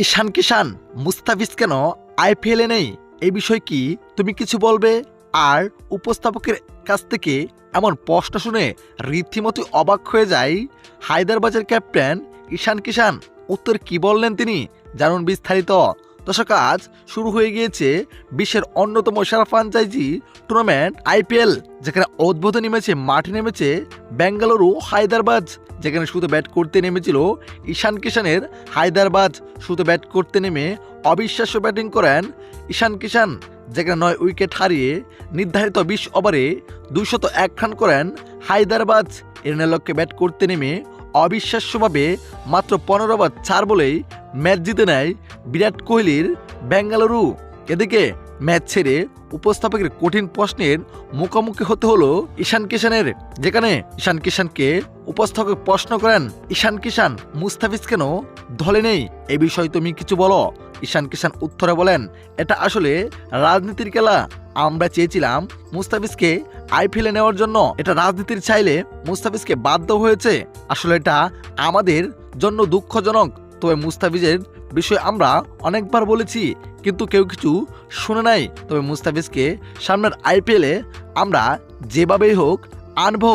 ঈশান কিষান মুস্তাফিজ কেন আইপিএলে নেই, এই বিষয়ে কি তুমি কিছু বলবে? আর উপস্থাপকের কাছ থেকে এমন প্রশ্ন শুনে রীতিমতো অবাক হয়ে যায় হায়দরাবাদের ক্যাপ্টেন ঈশান কিষান। উত্তর কি বললেন তিনি, জানুন বিস্তারিত। দর্শক, আজ শুরু হয়ে গিয়েছে বিশ্বের অন্যতম সেরা ফ্র্যাঞ্চাইজি টুর্নামেন্ট আইপিএল, যেখানে উদ্বোধনী ম্যাচে মাঠে নেমেছে বেঙ্গালুরু হায়দরাবাদ। যেখানে শুধু ব্যাট করতে নেমেছিল ঈশান কিষানের হায়দরাবাদ। শুধু ব্যাট করতে নেমে অবিশ্বাস্য ব্যাটিং করেন ঈশান কিষান, যেখানে 9 উইকেট হারিয়ে নির্ধারিত 20 ওভারে 201 রান করেন হায়দরাবাদ। এর লক্ষ্যে ব্যাট করতে নেমে অবিশ্বাস্যভাবে মাত্র 15 ওভার 4 বলেই ম্যাচ জিতে নেয় বিরাট কোহলির বেঙ্গালুরু। এদিকে ম্যাচ ছেড়ে উপস্থাপকের কঠিন প্রশ্নের মুখোমুখি হতে হলো ঈশান কিষানের, যেখানে ঈশান কিষানকে উপস্থাপক প্রশ্ন করেন, ঈশান কিষান মুস্তাফিজ কেন দলে নেই, এ বিষয়ে তুমি কিছু বলো। ঈশান কিষান উত্তরে বলেন, এটা আসলে রাজনীতির খেলা। আমরা চেয়েছিলাম মুস্তাফিজকে আইপিএলে নেওয়ার জন্য, এটা রাজনীতির চাইলে মুস্তাফিজকে বাধ্য হয়েছে। আসলে এটা আমাদের জন্য দুঃখজনক। তবে মুস্তাফিজের বিষয়ে আমরা অনেকবার বলেছি, কিন্তু কেউ কিছু শুনে নাই। তবে মুস্তাফিজকে সামনের আইপিএলে আমরা যেভাবেই হোক আনবো।